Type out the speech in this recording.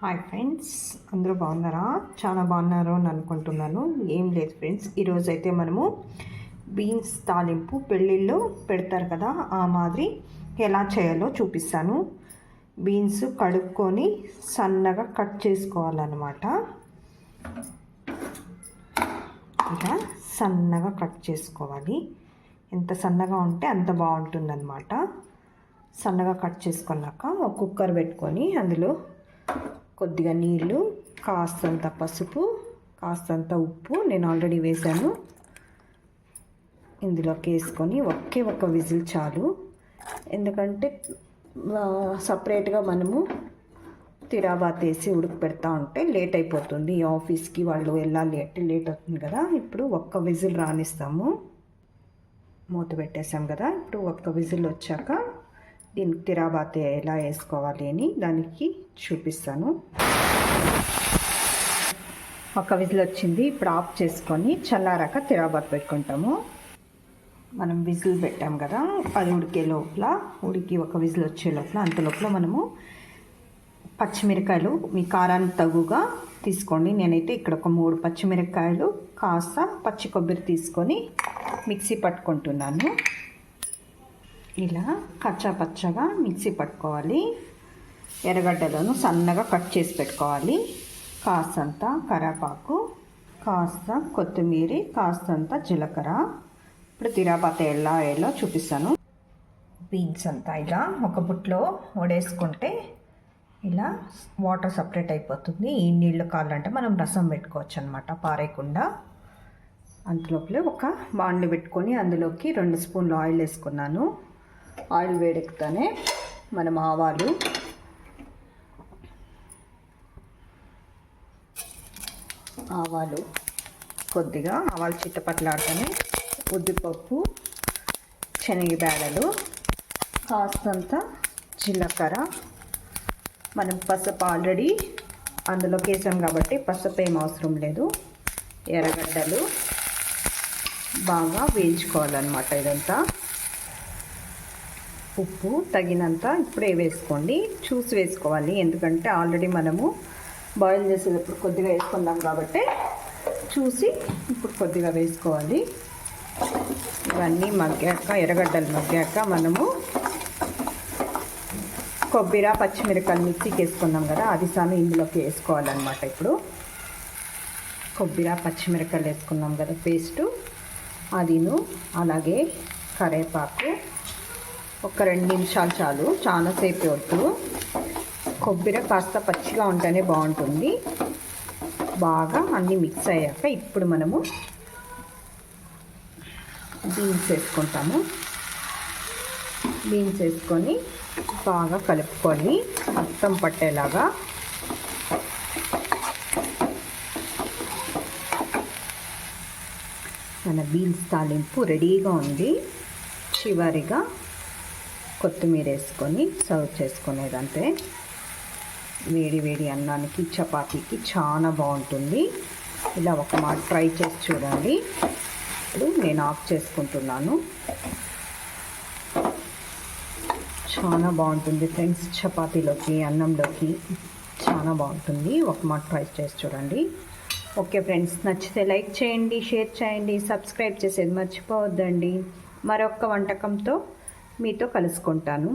Hi friends, అందరూ బాగున్నారా? చాలా బాగున్నారు అని అనుకుంటున్నాను. ఏం లేదు ఫ్రెండ్స్, ఈరోజు అయితే మనము బీన్స్ తాలింపు పెళ్ళిళ్ళు పెడతారు కదా, ఆ మాదిరి ఎలా చేయాలో చూపిస్తాను. బీన్స్ కడుక్కొని సన్నగా కట్ చేసుకోవాలన్నమాట. ఇలా సన్నగా కట్ చేసుకోవాలి. ఎంత సన్నగా ఉంటే అంత బాగుంటుందన్నమాట. సన్నగా కట్ చేసుకున్నాక ఒక కుక్కర్ పెట్టుకొని అందులో కొద్దిగా నీళ్ళు, కాస్తంత పసుపు, కాస్తంత ఉప్పు నేను ఆల్రెడీ వేసాను. ఇందులోకి వేసుకొని ఒక విజిల్ చాలు. ఎందుకంటే సపరేట్గా మనము తిరాబాత్ వేసి ఉడికి పెడతా ఉంటే లేట్ అయిపోతుంది. ఆఫీస్కి వాళ్ళు వెళ్ళాలి అంటే లేట్ అవుతుంది కదా. ఇప్పుడు ఒక్క విజిల్ రానిస్తాము. మూత పెట్టేసాం కదా. ఇప్పుడు ఒక్క విజిల్ వచ్చాక దీనికి తిరాబాత్ ఎలా వేసుకోవాలి అని దానికి చూపిస్తాను. ఒక విజిల్ వచ్చింది. ఇప్పుడు ఆఫ్ చేసుకొని చల్లారాక తిరాబాత్ పెట్టుకుంటాము. మనం విజిల్ పెట్టాం కదా, అది ఉడికి ఒక విజిల్ వచ్చే లోపల అంత మనము పచ్చిమిరకాయలు మీ కారానికి తగుగా తీసుకోండి. నేనైతే ఇక్కడ ఒక 3 పచ్చిమిరకాయలు, కాస్త పచ్చి కొబ్బరి తీసుకొని మిక్సీ పట్టుకుంటున్నాను. ఇలా కచ్చా పచ్చగా మిక్సీ పట్టుకోవాలి. ఎర్రగడ్డలను సన్నగా కట్ చేసి పెట్టుకోవాలి. కాస్తంత కరివేపాకు, కాస్త కొత్తిమీర, కాస్తంత జీలకర్ర. ఇప్పుడు తిరాబాత్ ఎలా చూపిస్తాను. బీన్స్ అంతా ఇలా ఒక బుట్లో వడేసుకుంటే ఇలా వాటర్ సపరేట్ అయిపోతుంది. ఈ నీళ్ళు కావాలంటే మనం రసం పెట్టుకోవచ్చు అనమాట, పారేయకుండా. అంతలోపలే ఒక బాండి పెట్టుకొని అందులోకి 2 స్పూన్లు ఆయిల్ వేసుకున్నాను. ఆయిల్ వేడెక్కుతానే మనం ఆవాలు, కొద్దిగా ఆవాలు చిట్టపట్లాడుతానే ఉద్దిపప్పు, శనగబేడలు, కాస్తంత జీలకర్ర. మనం పసుపు ఆల్రెడీ అందులోకి వేసాం కాబట్టి పసుపు ఏం అవసరం లేదు. ఎర్రగడ్డలు బాగా వేయించుకోవాలన్నమాట. ఇదంతా ఉప్పు తగినంత ఇప్పుడే వేసుకోండి, చూసి వేసుకోవాలి. ఎందుకంటే ఆల్రెడీ మనము బాయిల్ చేసేటప్పుడు కొద్దిగా వేసుకుందాం కాబట్టి చూసి ఇప్పుడు కొద్దిగా వేసుకోవాలి. ఇవన్నీ మగ్గాక, ఎర్రగడ్డలు మగ్గాక మనము కొబ్బరి, పచ్చిమిరపకాయలు మిక్సీకి వేసుకున్నాం కదా, అది సాను ఇందులోకి వేసుకోవాలన్నమాట. ఇప్పుడు కొబ్బరి, పచ్చిమిరపకాయలు వేసుకున్నాం కదా పేస్టు, అదిను అలాగే కరివేపాకు. ఒక 2 నిమిషాలు చాలు, చాలాసేపు వద్దు. కొబ్బరి కాస్త పచ్చిగా ఉంటేనే బాగుంటుంది. బాగా అన్నీ మిక్స్ అయ్యాక ఇప్పుడు మనము బీన్స్ వేసుకుంటాము. బీన్స్ వేసుకొని బాగా కలుపుకొని మొత్తం పట్టేలాగా. మన బీన్స్ తాలింపు రెడీగా ఉంది. చివరిగా కొత్తిమీర వేసుకొని సర్వ్ చేసుకునేదంటే వేడి అన్నానికి, చపాతీకి చాలా బాగుంటుంది. ఇలా ఒక మాట ట్రై చేసి చూడండి. ఇప్పుడు నేను ఆఫ్ చేసుకుంటున్నాను. చాలా బాగుంటుంది ఫ్రెండ్స్, చపాతీలోకి, అన్నంలోకి చాలా బాగుంటుంది. ఒక మాట ట్రై చేసి చూడండి. ఓకే ఫ్రెండ్స్, నచ్చితే లైక్ చేయండి, షేర్ చేయండి, సబ్స్క్రైబ్ చేసేది మర్చిపోవద్దండి. మరొక వంటకంతో మీతో కలుసుకుంటాను.